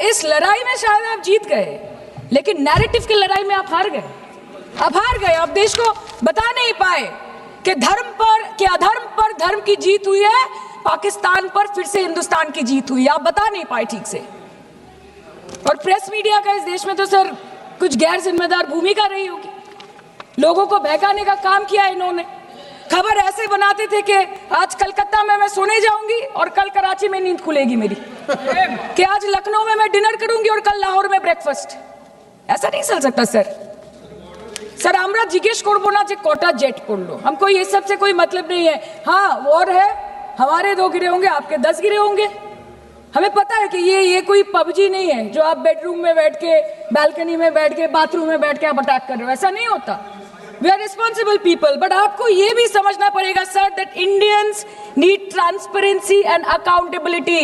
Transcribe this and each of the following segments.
इस लड़ाई में शायद आप जीत गए, लेकिन नैरेटिव की लड़ाई में आप हार गए। आप हार गए। आप देश को बता नहीं पाए कि धर्म पर कि अधर्म पर धर्म की जीत हुई है, पाकिस्तान पर फिर से हिंदुस्तान की जीत हुई है। आप बता नहीं पाए ठीक से। और प्रेस मीडिया का इस देश में तो सर कुछ गैर जिम्मेदार भूमिका रही होगी। लोगों को बहकाने का काम किया इन्होंने। खबर ऐसे बनाते थे कि आज कलकत्ता में मैं सोने जाऊंगी और कल कराची में नींद खुलेगी मेरी, कि आज लखनऊ में मैं डिनर करूंगी और कल लाहौर में ब्रेकफास्ट। ऐसा नहीं चल सकता सर। আমরা জিজ্ঞেস করবো না যে কটা जेट পড়লো, हमको ये सब से कोई मतलब नहीं है। हाँ और है, हमारे 2 गिरे होंगे, आपके 10 गिरे होंगे। हमें पता है कि ये कोई पबजी नहीं है जो आप बेडरूम में बैठ के, बालकनी में बैठ के, बाथरूम में बैठ के आप अटैक कर रहे हो। ऐसा नहीं होता। We are responsible people. But आपको ये भी समझना पड़ेगा sir that Indians need transparency and accountability.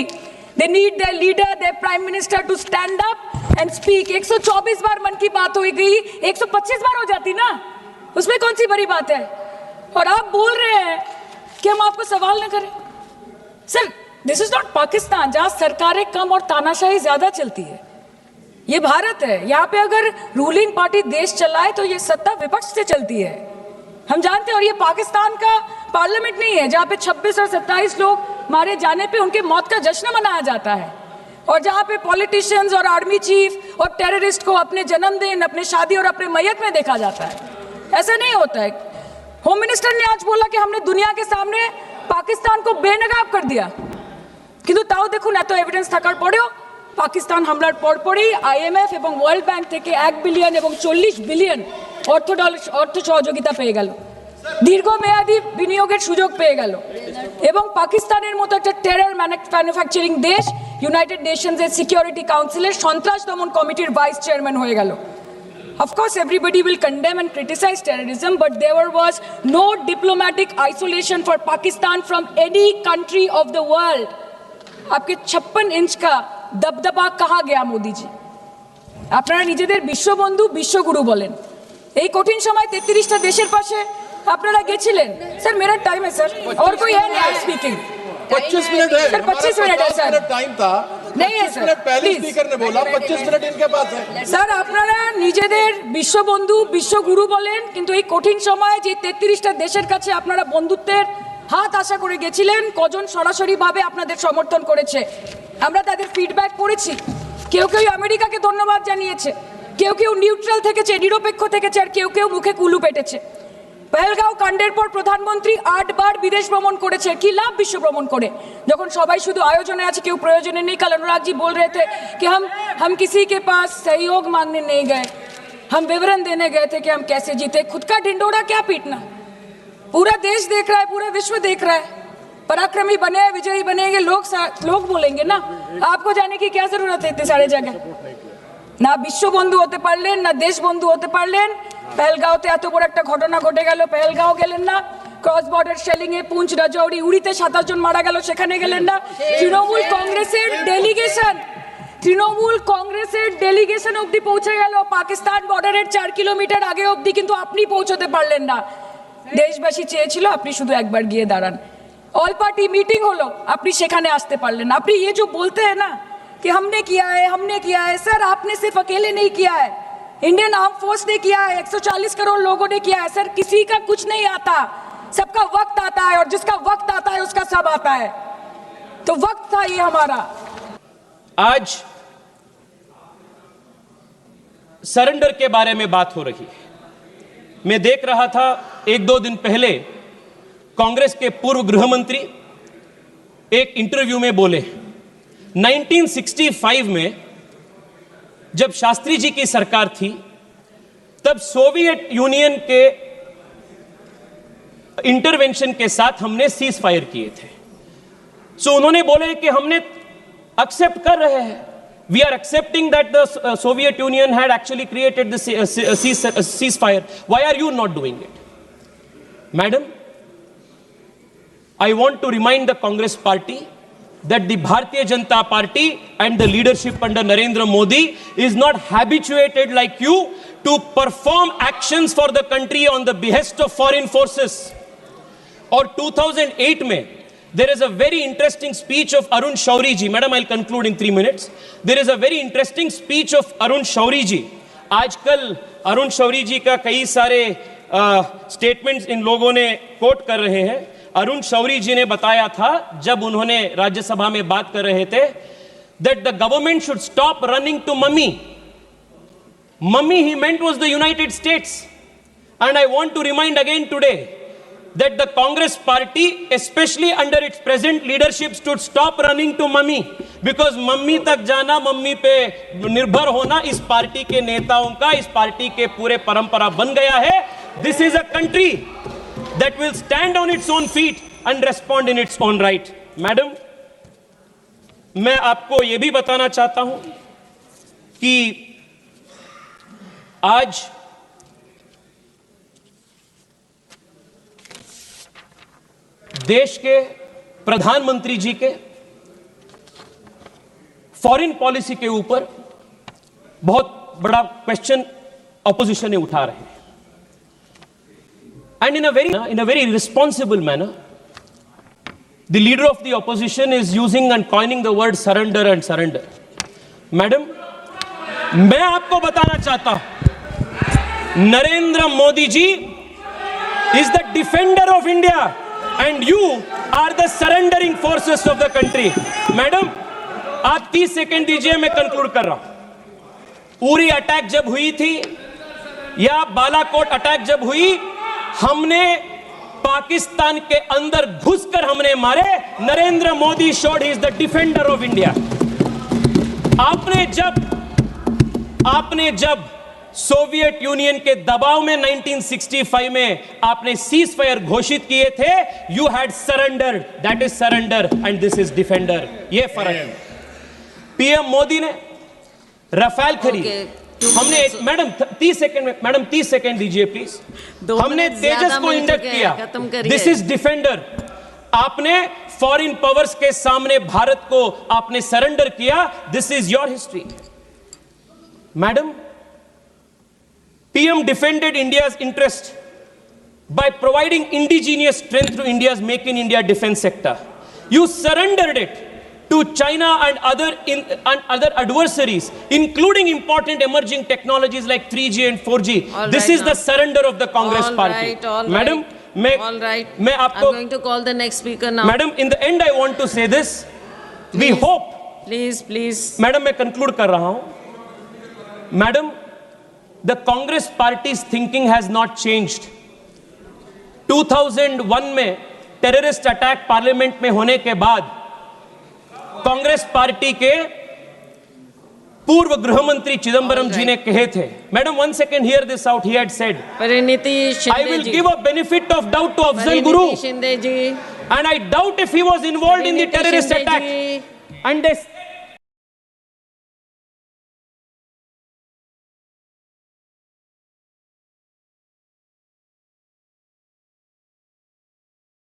They need their leader, their prime minister to stand up and speak. 124 बार मन की बात हो गई, 125 बार हो जाती ना, उसमें कौन सी बड़ी बात है। और आप बोल रहे हैं कि हम आपको सवाल न करें। Sir this is not Pakistan जहां सरकारें कम और तानाशाही ज्यादा चलती है। ये भारत है। यहाँ पे अगर रूलिंग पार्टी देश चलाए तो ये सत्ता विपक्ष से चलती है, हम जानते हैं। और ये पाकिस्तान का पार्लियामेंट नहीं है जहाँ पे 26 और 27 लोग मारे जाने पे उनके मौत का जश्न मनाया जाता है, और जहाँ पे पॉलिटिशियंस और आर्मी चीफ और टेररिस्ट को अपने जन्मदिन, अपने शादी और अपने मैयत में देखा जाता है। ऐसा नहीं होता है। होम मिनिस्टर ने आज बोला कि हमने दुनिया के सामने पाकिस्तान को बेनकाब कर दिया, কিন্তু তাও দেখুন এত এভিডেন্স থাকার পরেও পাকিস্তান হামলার পরপরই আইএমএফ এবং ওয়ার্ল্ড ব্যাংক থেকে 1 বিলিয়ন এবং 40 বিলিয়ন অর্থ সহযোগিতা পেয়ে গেল, দীর্ঘমেয়াদী বিনিয়োগের সুযোগ পেয়ে গেল, এবং পাকিস্তানের মতো একটা টেরর ম্যানুফ্যাকচারিং দেশ ইউনাইটেড নেশনসের সিকিউরিটি কাউন্সিলের সন্ত্রাস দমন কমিটির ভাইস চেয়ারম্যান হয়ে গেল। Of course, everybody will condemn and criticize terrorism, but there was no diplomatic isolation for Pakistan from any country of the world. आपके 56 इंच का दबदबा कहाँ गया मोदी जी? আপনারা নিজেদের বিশ্ববন্ধু বিশ্বগুরু বলেন, এই কঠিন সময় 33টা দেশের পাশে আপনারা গেছিলেন। স্যার मेरा टाइम है सर, और कोई है नहीं स्पीकिंग। 25 मिनट है सर, 25 मिनट है सर, टाइम था। नहीं है सर, पहले स्पीकर ने बोला 25 मिनट इनके पास है। স্যার আপনারা নিজেদের বিশ্ববন্ধু বিশ্বগুরু বলেন, কিন্তু এই কঠিন সময়ে যে 33টা দেশের কাছে আপনারা বন্ধুত্বের হাত আশা করে গেছিলেন, কজন সরাসরি ভাবে আপনাদের সমর্থন করেছে আমরা তাদের ফিডব্যাক পড়েছি। কেউ কেউ আমেরিকাকে ধন্যবাদ জানিয়েছে, কেউ কেউ নিউট্রাল থেকেছে, নিরপেক্ষ থেকেছে, আর কেউ কেউ মুখে কুলু পেটেছে। पहलगांव कांडेर पर प्रधानमंत्री 8 बार विदेश भ्रमण करेছে। কি লাভ विश्व भ्रमण করে যখন সবাই শুধু আয়োজনে আছে, কেউ প্রয়োজনে নেই। कल अनुराग जी बोल रहे थे कि हम किसी के पास सहयोग मांगने नहीं गए, हम विवरण देने गए थे कि हम कैसे जीते। खुद का ढिंडोरा क्या पीटना, पूरा देश देख रहा है, पूरा विश्व देख रहा है। पराक्रमी बने, विजयी बनेंगे लोग बोलेंगे ना, आपको जाने की क्या जरूरत है इतने सारे जगह। না বিশ্ব বন্ধু হতে পারলেন, না দেশ বন্ধু হতে পারলেন। পেহেলগাঁওতে এত বড় একটা ঘটনা ঘটে গেল, পেহেলগাঁও গেলেন না। ক্রস বর্ডার শেলিং এ পুঞ্চ, রাজৌরি, উড়িতে 27 জন মারা গেল, সেখানে গেলেন না। তৃণমূল কংগ্রেসের ডেলিগেশন অবধি পৌঁছে গেল পাকিস্তান বর্ডারের 4 কিলোমিটার আগে অবধি, কিন্তু আপনি পৌঁছতে পারলেন না। দেশবাসী চেয়েছিল আপনি শুধু একবার গিয়ে দাঁড়ান। অল পার্টি মিটিং হলো, আপনি সেখানে আসতে পারলেন না। আপনি ये जो बोलते हैं ना कि हमने किया है, सर आपने सिर्फ अकेले नहीं किया है, इंडियन आर्म फोर्स ने किया है, 140 करोड़ लोगों ने किया है। सर किसी का कुछ नहीं आता, सबका वक्त आता है, और जिसका वक्त आता है उसका सब आता है। तो वक्त था ये हमारा। आज सरेंडर के बारे में बात हो रही है। मैं देख रहा था 1-2 दिन पहले कांग्रेस के पूर्व गृह मंत्री एक इंटरव्यू में बोले 1965 में जब शास्त्री जी की सरकार थी, तब सोवियत यूनियन के इंटरवेंशन के साथ हमने सीज फायर किए थे। सो उन्होंने बोले कि हमने एक्सेप्ट कर रहे हैं, we are accepting that the Soviet Union had actually created the ceasefire, why are you not doing it? Madam, I want to remind the Congress party that the Bharatiya Janata Party and the leadership under Narendra Modi is not habituated like you to perform actions for the country on the behest of foreign forces. और 2008 में There is a very interesting speech of Arun Shauri ji. Madam, I'll conclude in 3 minutes. There is a very interesting speech of Arun Shauri ji. आजकल अरुण शौरी जी का कई सारे statements in लोगों ने coat कर रहे हैं. अरुण शौरी जी ने बताया था जब उन्होंने राज्यसभा में बात कर रहे थे that the government should stop running to mummy. Mummy he meant was the United States. And I want to remind again today that the Congress party, especially under its present leadership, should stop running to mummy, because mummy tak jana, mummy pe nirbhar hona is party ke netaon ka, is party ke pure parampara ban gaya hai. This is a country that will stand on its own feet and respond in its own right. Madam, मैं आपको यह भी बताना चाहता हूं कि आज देश के प्रधानमंत्री जी के फॉरेन पॉलिसी के ऊपर बहुत बड़ा क्वेश्चन ऑपोजिशन ने उठा रहे हैं. And in a very responsible manner the leader of the opposition is using and coining the word surrender and surrender. Madam, मैं आपको बताना चाहता हूं, Narendra Modi ji is the defender of India and you are the surrendering forces of the country. Madam, आप 30 second दीजिए, मैं conclude कर रहा हूं. उरी अटैक जब हुई थी या बालाकोट अटैक जब हुई, हमने पाकिस्तान के अंदर घुसकर हमने मारे. Narendra Modi showed he is the defender of India. आपने जब सोवियत यूनियन के दबाव में 1965 में आपने सीज फायर घोषित किए थे, you had surrendered. That is surrender and this is defender. ये फर्क है. पीएम मोदी ने राफेल खरीदी. हमने मैडम 30 सेकंड में, मैडम 30 सेकंड दीजिए प्लीज. हमने तेजस को इंडक्ट किया. This is defender. आपने फॉरेन पावर्स के सामने भारत को आपने सरेंडर किया. This is your history. Madam, PM defended India's interest by providing indigenous strength to India's make in India defence sector. You surrendered it to China and other adversaries, including important emerging technologies like 3G and 4G. This is the surrender of the Congress party. Madam, मैं आपको, I'm going to call the next speaker now. Madam, in the end I want to say this. We hope. Please. Madam, मैं conclude कर रहा हूं. Madam, the Congress party's thinking has not changed. 2001 में terrorist attack parliament में होने के बाद Congress party के पूर्व गृह मंत्री चिदंबरम जी ने कहे थे. Madam, 1 second, hear this out. He had said, Praniti Shinde I will ji. give a benefit of doubt to Afzal Guru, Shinde ji. and I doubt if he was involved in the terrorist Shinde attack. Ji. And they